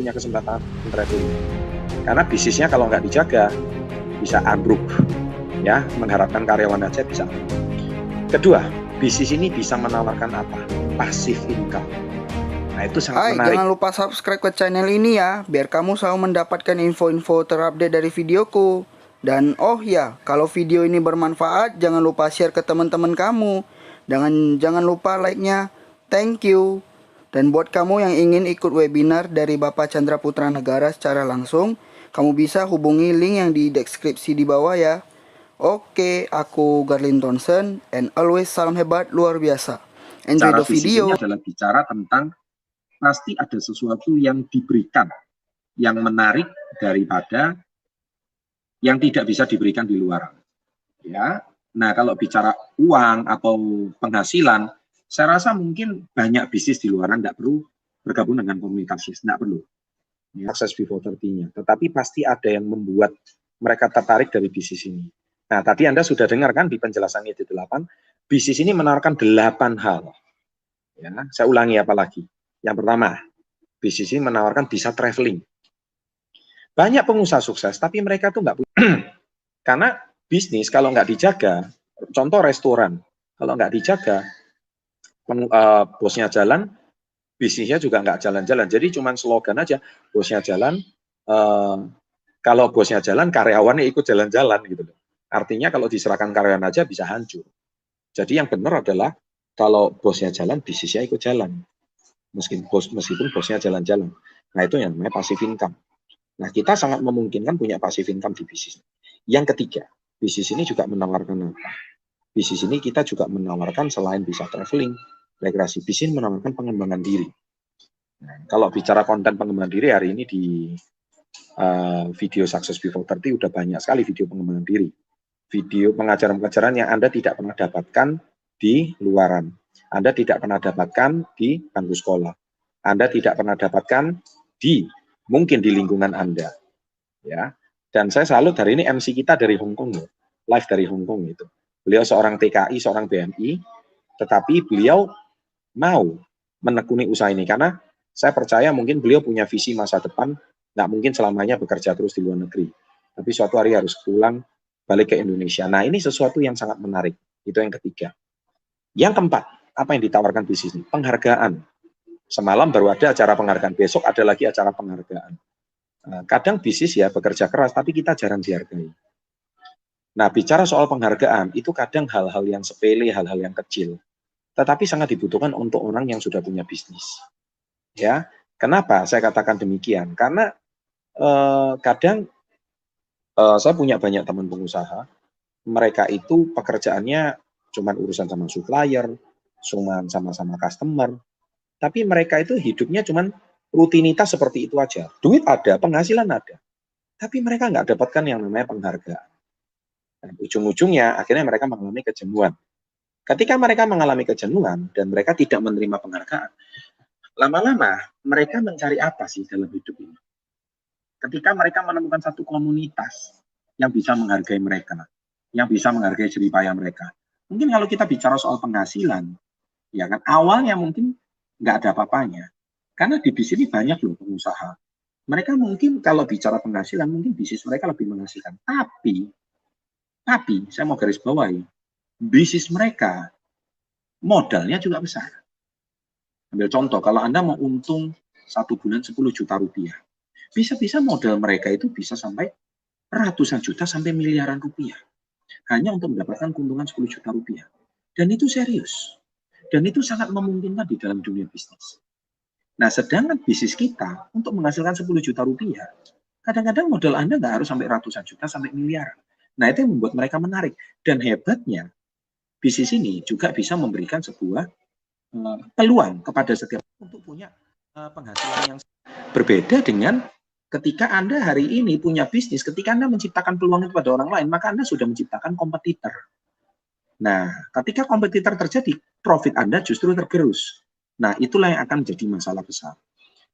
punya kesempatan traveling. Karena bisnisnya kalau nggak dijaga bisa ambruk, ya, mengharapkan karyawan aja bisa. Kedua, bisnis ini bisa menawarkan apa? Passive income. Nah, itu sangat Hai, menarik. jangan lupa subscribe ke channel ini ya, biar kamu selalu mendapatkan info-info terupdate dari videoku. Dan oh ya, kalau video ini bermanfaat, jangan lupa share ke teman-teman kamu. Jangan lupa like-nya. Thank you. Dan buat kamu yang ingin ikut webinar dari Bapak Chandra Putra Negara secara langsung, kamu bisa hubungi link yang di deskripsi di bawah ya. Oke, aku Garlin Thompson, and always salam hebat luar biasa. Enjoy Cara the bisnis ini video. adalah bicara tentang pasti ada sesuatu yang diberikan, yang menarik daripada yang tidak bisa diberikan di luar. Ya, nah kalau bicara uang atau penghasilan, saya rasa mungkin banyak bisnis di luaran tidak perlu bergabung dengan komunitas, tidak perlu. Ya, akses before 30-nya, tetapi pasti ada yang membuat mereka tertarik dari bisnis ini. Nah, tadi Anda sudah dengar kan di penjelasan itu 8, bisnis ini menawarkan 8 hal. Ya, saya ulangi apalagi. Yang pertama, bisnis ini menawarkan bisa traveling. Banyak pengusaha sukses, tapi mereka tuh nggak punya. Karena bisnis kalau nggak dijaga, contoh restoran, kalau nggak dijaga, bosnya jalan, bisnisnya juga nggak jalan-jalan. Jadi cuma slogan aja, bosnya jalan, kalau bosnya jalan, karyawannya ikut jalan-jalan gitu loh. Artinya kalau diserahkan karyawan aja bisa hancur. Jadi yang benar adalah kalau bosnya jalan, bisnisnya ikut jalan. Meskipun bosnya jalan-jalan. Nah, itu yang namanya passive income. Nah, kita sangat memungkinkan punya passive income di bisnis. Yang ketiga, bisnis ini juga menawarkan apa? Bisnis ini kita juga menawarkan selain bisa traveling, rekreasi, bisnis menawarkan pengembangan diri. Nah, kalau bicara konten pengembangan diri hari ini di video Success Before 30 udah banyak sekali video pengembangan diri. Video pengajaran-pengajaran yang Anda tidak pernah dapatkan di luaran. Anda tidak pernah dapatkan di bangku sekolah. Anda tidak pernah dapatkan mungkin di lingkungan Anda. Ya. Dan saya selalu dari ini MC kita dari Hong Kong, live dari Hong Kong itu. Beliau seorang TKI, seorang BMI, tetapi beliau mau menekuni usaha ini karena saya percaya mungkin beliau punya visi masa depan, nggak mungkin selamanya bekerja terus di luar negeri, tapi suatu hari harus pulang balik ke Indonesia. Nah, ini sesuatu yang sangat menarik. Itu yang ketiga. Yang keempat, apa yang ditawarkan bisnis ini? Penghargaan. Semalam baru ada acara penghargaan, besok ada lagi acara penghargaan. Kadang bisnis ya bekerja keras, tapi kita jarang dihargai. Nah, bicara soal penghargaan, itu kadang hal-hal yang sepele, hal-hal yang kecil. Tetapi sangat dibutuhkan untuk orang yang sudah punya bisnis. Ya, kenapa saya katakan demikian? Karena kadang saya punya banyak teman pengusaha, mereka itu pekerjaannya cuma urusan sama supplier, cuma sama-sama customer, tapi mereka itu hidupnya cuma rutinitas seperti itu aja. Duit ada, penghasilan ada, tapi mereka nggak dapatkan yang namanya penghargaan. Dan ujung-ujungnya akhirnya mereka mengalami kejenuhan. Ketika mereka mengalami kejenuhan dan mereka tidak menerima penghargaan, lama-lama mereka mencari apa sih dalam hidup ini? Ketika mereka menemukan satu komunitas yang bisa menghargai mereka, yang bisa menghargai jerih payah mereka. Mungkin kalau kita bicara soal penghasilan, ya kan awalnya mungkin nggak ada apa-apanya. Karena di bisnis ini banyak loh pengusaha. Mereka mungkin kalau bicara penghasilan, mungkin bisnis mereka lebih menghasilkan. Tapi saya mau garis bawahi, bisnis mereka modalnya juga besar. Ambil contoh, kalau Anda mau untung 1 bulan 10 juta rupiah, bisa-bisa modal mereka itu bisa sampai ratusan juta sampai miliaran rupiah. Hanya untuk mendapatkan keuntungan 10 juta rupiah. Dan itu serius. Dan itu sangat memungkinkan di dalam dunia bisnis. Nah, sedangkan bisnis kita untuk menghasilkan 10 juta rupiah, kadang-kadang modal Anda nggak harus sampai ratusan juta, sampai miliaran. Nah, itu yang membuat mereka menarik. Dan hebatnya, bisnis ini juga bisa memberikan sebuah peluang kepada setiap untuk punya penghasilan yang berbeda dengan ketika Anda hari ini punya bisnis, ketika Anda menciptakan peluang itu pada orang lain, maka Anda sudah menciptakan kompetitor. Nah, ketika kompetitor terjadi, profit Anda justru tergerus. Nah, itulah yang akan menjadi masalah besar.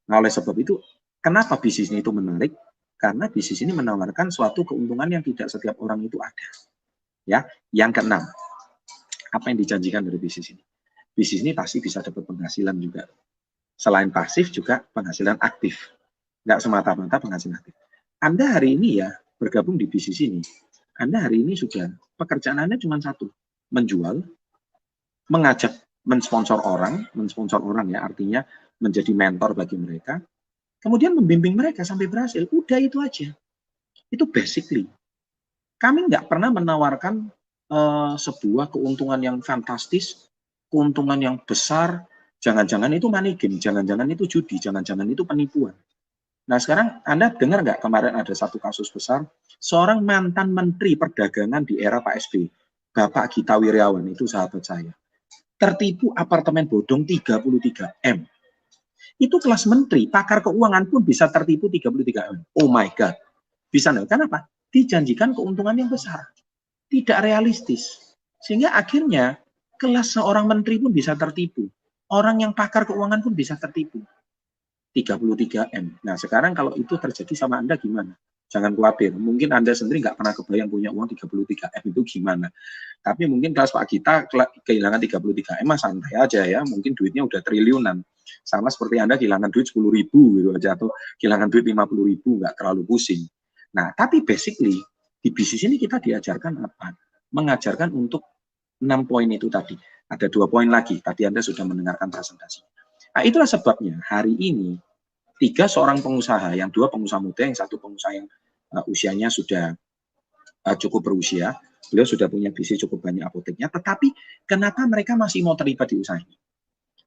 Nah, oleh sebab itu, kenapa bisnis ini itu menarik? Karena bisnis ini menawarkan suatu keuntungan yang tidak setiap orang itu ada. Ya, yang keenam, apa yang dijanjikan dari bisnis ini? Bisnis ini pasti bisa dapat penghasilan juga. Selain pasif juga penghasilan aktif. nggak semata-mata penghasilan aktif. Anda hari ini ya bergabung di bisnis ini, Anda hari ini sudah pekerjaan Anda cuma satu, menjual, mengajak, mensponsor orang ya artinya menjadi mentor bagi mereka, kemudian membimbing mereka sampai berhasil. Udah itu aja. Itu basically. Kami nggak pernah menawarkan sebuah keuntungan yang fantastis, keuntungan yang besar, jangan-jangan itu money game, jangan-jangan itu judi, jangan-jangan itu penipuan. Nah sekarang Anda dengar nggak kemarin ada satu kasus besar, seorang mantan Menteri Perdagangan di era Pak SBY, Bapak Gita Wirjawan, itu sahabat saya, tertipu apartemen bodong 33 M. Itu kelas menteri, pakar keuangan pun bisa tertipu 33 M. Oh my God. Bisa nggak? Kenapa? Dijanjikan keuntungan yang besar. Tidak realistis. Sehingga akhirnya kelas seorang menteri pun bisa tertipu. Orang yang pakar keuangan pun bisa tertipu. 33 M. Nah sekarang kalau itu terjadi sama Anda gimana? Jangan khawatir. Mungkin Anda sendiri nggak pernah kebayang punya uang 33 M itu gimana. Tapi mungkin kelas Pak Gita kehilangan 33 M santai aja ya. Mungkin duitnya udah triliunan. Sama seperti Anda kehilangan duit 10.000 gitu aja. Atau kehilangan duit 50.000, nggak terlalu pusing. Nah, tapi basically di bisnis ini kita diajarkan apa? Mengajarkan untuk 6 poin itu tadi. Ada 2 poin lagi. Tadi Anda sudah mendengarkan presentasi. Nah, itulah sebabnya hari ini 3 seorang pengusaha, yang 2 pengusaha muda, yang 1 pengusaha yang usianya sudah cukup berusia. Beliau sudah punya bisnis cukup banyak apoteknya. Tetapi kenapa mereka masih mau terlibat di usaha ini?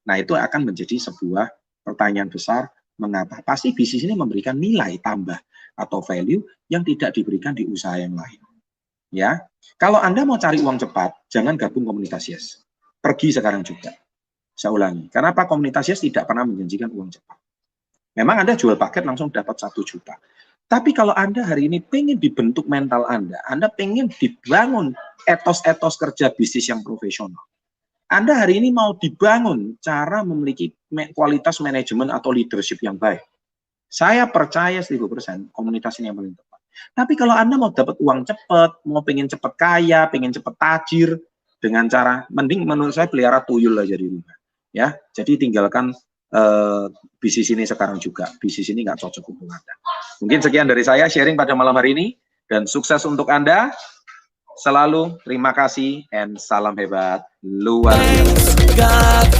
Nah, itu akan menjadi sebuah pertanyaan besar. Mengapa? Pasti bisnis ini memberikan nilai tambah atau value yang tidak diberikan di usaha yang lain. Ya, kalau Anda mau cari uang cepat, jangan gabung komunitas Yes. Pergi sekarang juga. Saya ulangi, kenapa komunitas Yes tidak pernah menjanjikan uang cepat? Memang Anda jual paket langsung dapat 1 juta. Tapi kalau Anda hari ini pengen dibentuk mental Anda pengen dibangun etos-etos kerja bisnis yang profesional. Anda hari ini mau dibangun cara memiliki kualitas manajemen atau leadership yang baik. Saya percaya 1000% komunitas ini yang paling tepat. Tapi kalau Anda mau dapat uang cepat, mau pengen cepat kaya, pengen cepat tajir, dengan cara, mending menurut saya pelihara tuyul aja di rumah. Ya, jadi tinggalkan bisnis ini sekarang juga. Bisnis ini nggak cocok untuk Anda. Mungkin sekian dari saya sharing pada malam hari ini. Dan sukses untuk Anda. Selalu terima kasih and salam hebat luar biasa.